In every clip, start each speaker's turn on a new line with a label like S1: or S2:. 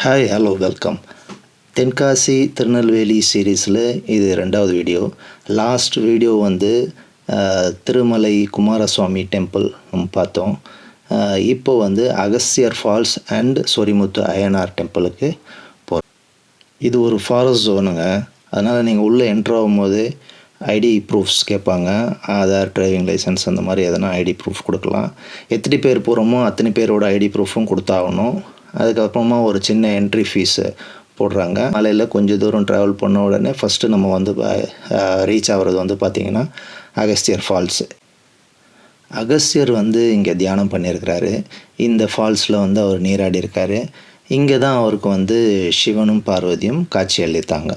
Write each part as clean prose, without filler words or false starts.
S1: Hi hello welcome. Tenkasi Tirunelveli சீரீஸில் இது 2வது வீடியோ. லாஸ்ட் வீடியோ வந்து திருமலை குமாரசுவாமி டெம்பிள் பார்த்தோம். இப்போ வந்து அகஸ்தியர் ஃபால்ஸ் அண்ட் சொரிமுத்து அய்யனார் டெம்பிளுக்கு போகிறோம். இது ஒரு ஃபாரஸ்ட் ஜோனுங்க. அதனால் நீங்கள் உள்ளே என்ட்ரு ஆகும்போது ஐடி ப்ரூஃப்ஸ் கேட்பாங்க. ஆதார், டிரைவிங் லைசன்ஸ் அந்த மாதிரி எதனா ஐடி ப்ரூஃப் கொடுக்கலாம். எத்தனை பேர் போகிறோமோ அத்தனை பேரோட ஐடி ப்ரூஃபும் கொடுத்தாகணும். அதுக்கப்புறமா ஒரு சின்ன என்ட்ரி ஃபீஸு போடுறாங்க. மலையில் கொஞ்சம் தூரம் ட்ராவல் பண்ண உடனே ஃபஸ்ட்டு நம்ம வந்து ரீச் ஆகிறது வந்து பார்த்திங்கன்னா அகஸ்தியர் ஃபால்ஸு. அகஸ்தியர் வந்து இங்கே தியானம் பண்ணியிருக்கிறாரு. இந்த ஃபால்ஸில் வந்து அவர் நீராடி இருக்கார். இங்கே தான் அவருக்கு வந்து சிவனும் பார்வதியும் காட்சி அளித்தாங்க.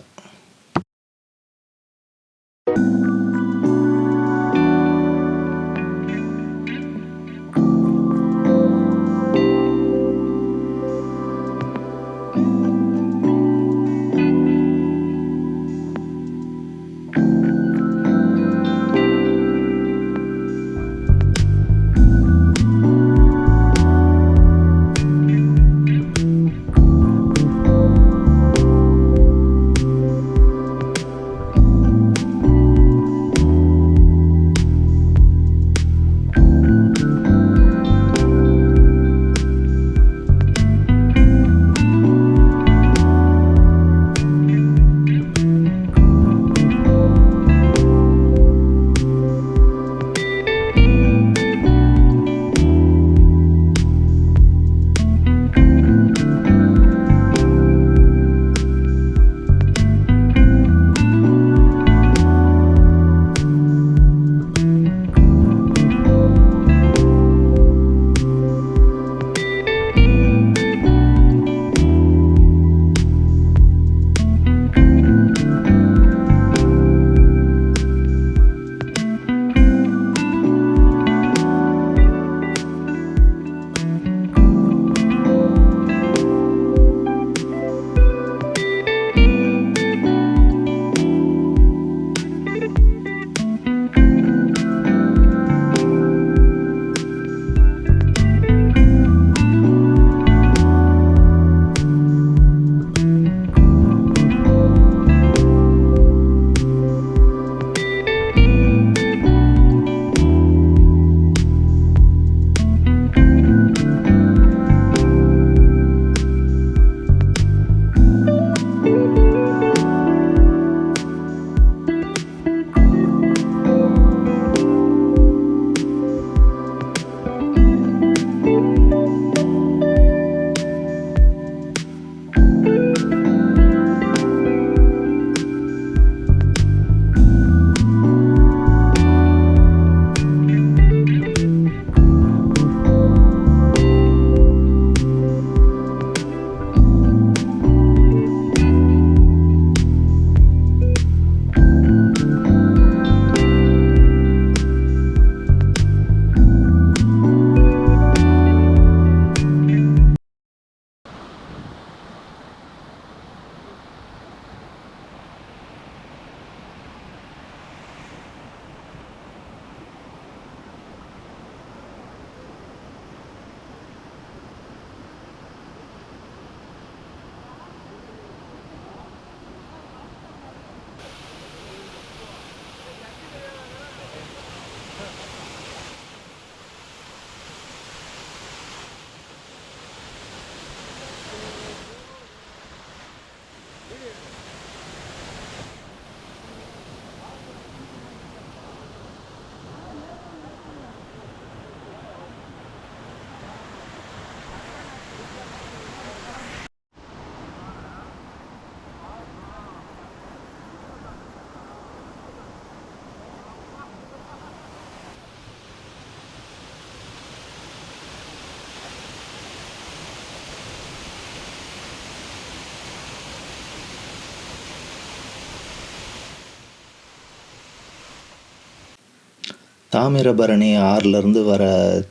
S1: தாமிரபரணி ஆறுலேருந்து வர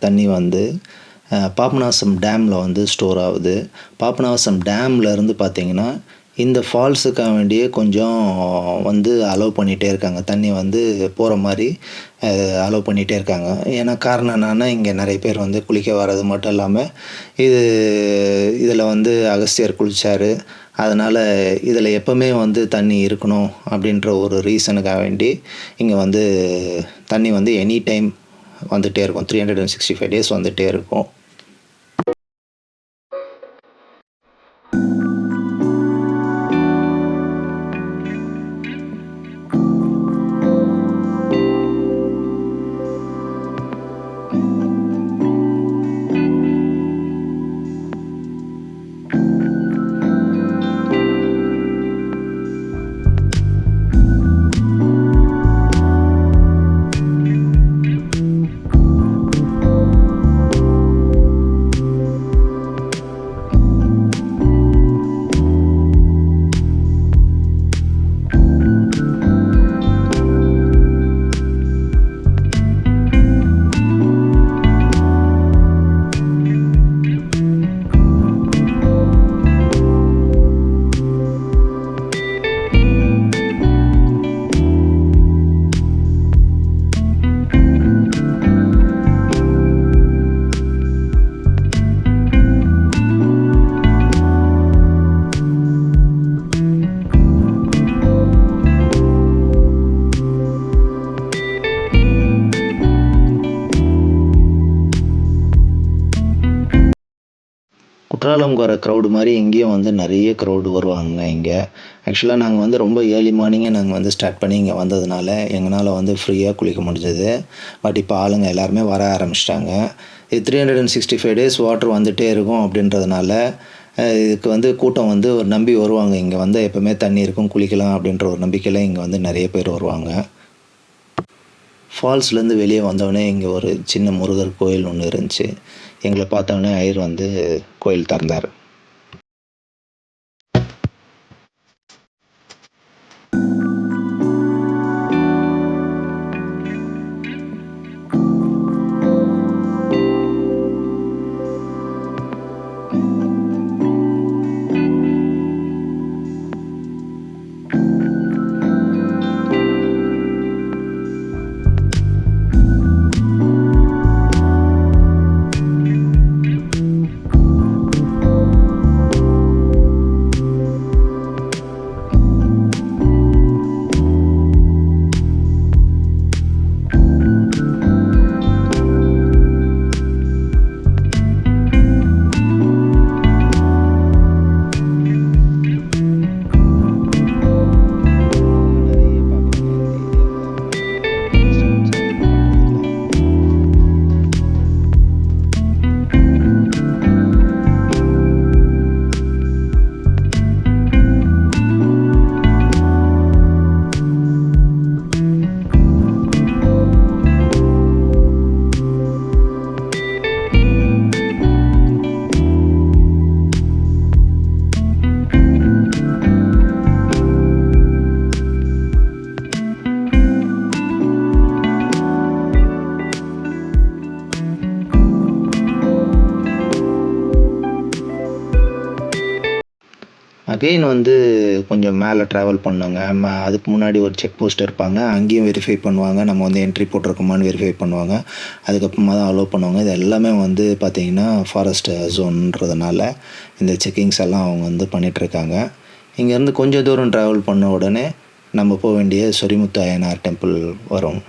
S1: தண்ணி வந்து பாபநாசம் டேமில் வந்து ஸ்டோர் ஆகுது. பாபநாசம் டேம்லேருந்து பார்த்திங்கன்னா இந்த ஃபால்ஸுக்காக வேண்டியே கொஞ்சம் வந்து அலோவ் பண்ணிகிட்டே இருக்காங்க, தண்ணி வந்து போகிற மாதிரி அலோவ் பண்ணிகிட்டே இருக்காங்க. ஏன்னா காரணம் என்னென்னா, இங்கே நிறைய பேர் வந்து குளிக்க வர்றது மட்டும் இல்லாமல் இதில் வந்து அகஸ்தியர் குளித்தார், அதனால் இதில் எப்போவுமே வந்து தண்ணி இருக்கணும் அப்படின்ற ஒரு ரீசனுக்காக வேண்டி இங்கே வந்து தண்ணி வந்து எனி டைம் வந்துகிட்டே இருக்கும், 365 days வந்துகிட்டே இருக்கும். குற்றாலம் வர க்ரௌடு மாதிரி இங்கேயும் வந்து நிறைய க்ரௌடு வருவாங்க இங்கே. ஆக்சுவலாக நாங்கள் வந்து ரொம்ப ஏர்லி மார்னிங்கே நாங்கள் வந்து ஸ்டார்ட் பண்ணி இங்கே வந்ததுனால எங்களால் வந்து ஃப்ரீயாக குளிக்க முடிஞ்சது. பட் இப்போ ஆளுங்க எல்லாருமே வர ஆரம்பிச்சிட்டாங்க. இது 365 days வாட்டர் வந்துகிட்டே இருக்கும் அப்படின்றதுனால இதுக்கு வந்து கூட்டம் வந்து ஒரு நம்பி வருவாங்க. இங்கே வந்து எப்போவுமே தண்ணி இருக்கும், குளிக்கலாம் அப்படின்ற ஒரு நம்பிக்கையில் இங்கே வந்து நிறைய பேர் வருவாங்க. ஃபால்ஸ்லேருந்து வெளியே வந்தோடனே இங்கே ஒரு சின்ன முருகர் கோயில் ஒன்று இருந்துச்சு. எங்களை பார்த்தோன்னே ஐயர் வந்து கோயில் திறந்தார். அகெயின் வந்து கொஞ்சம் மேலே ட்ராவல் பண்ணோங்க. அதுக்கு முன்னாடி ஒரு செக் போஸ்ட் இருப்பாங்க, அங்கேயும் வெரிஃபை பண்ணுவாங்க, நம்ம வந்து என்ட்ரி போட்டிருக்கோமான்னு வெரிஃபை பண்ணுவாங்க. அதுக்கப்புறமா தான் அலோவ் பண்ணுவாங்க. இது எல்லாமே வந்து பார்த்திங்கன்னா ஃபாரஸ்ட் ஜோன்றதுனால இந்த செக்கிங்ஸ் எல்லாம் அவங்க வந்து பண்ணிகிட்ருக்காங்க. இங்கேருந்து கொஞ்சம் தூரம் ட்ராவல் பண்ண உடனே நம்ம போக வேண்டிய சொரிமுத்து அய்யனார் டெம்பிள் வரும்.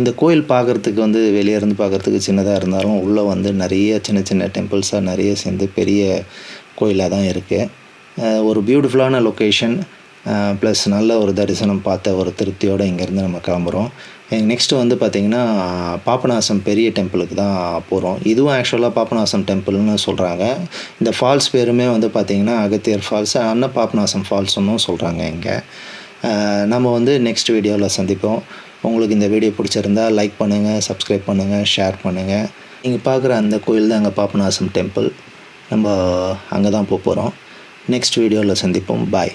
S1: இந்த கோயில் பார்க்குறதுக்கு வந்து வெளியே இருந்து பார்க்குறதுக்கு சின்னதாக இருந்தாலும் உள்ளே வந்து நிறைய சின்ன சின்ன டெம்பிள்ஸாக நிறைய சேர்ந்து பெரிய கோயிலாக தான் இருக்குது. ஒரு பியூட்டிஃபுல்லான லொக்கேஷன் ப்ளஸ் நல்ல ஒரு தரிசனம் பார்த்த ஒரு திருப்தியோடு இங்கேருந்து நம்ம கிளம்புறோம். நெக்ஸ்ட்டு வந்து பார்த்திங்கன்னா பாபநாசம் பெரிய டெம்பிளுக்கு தான் போகிறோம். இதுவும் ஆக்சுவலாக பாபநாசம் டெம்பிள்னு சொல்கிறாங்க. இந்த ஃபால்ஸ் பேருமே வந்து பார்த்திங்கன்னா அகத்தியர் ஃபால்ஸ், பாபநாசம் ஃபால்ஸ்னும் சொல்கிறாங்க இங்கே. நம்ம வந்து நெக்ஸ்ட் வீடியோவில் சந்திப்போம். உங்களுக்கு இந்த வீடியோ பிடிச்சிருந்தா லைக் பண்ணுங்கள், சப்ஸ்கிரைப் பண்ணுங்கள், ஷேர் பண்ணுங்கள். நீங்கள் பார்க்குற அந்த கோயில் தான் அங்கே பாபநாசம் டெம்பிள். நம்ம அங்கே தான் போகிறோம். நெக்ஸ்ட் வீடியோவில் சந்திப்போம். பாய்.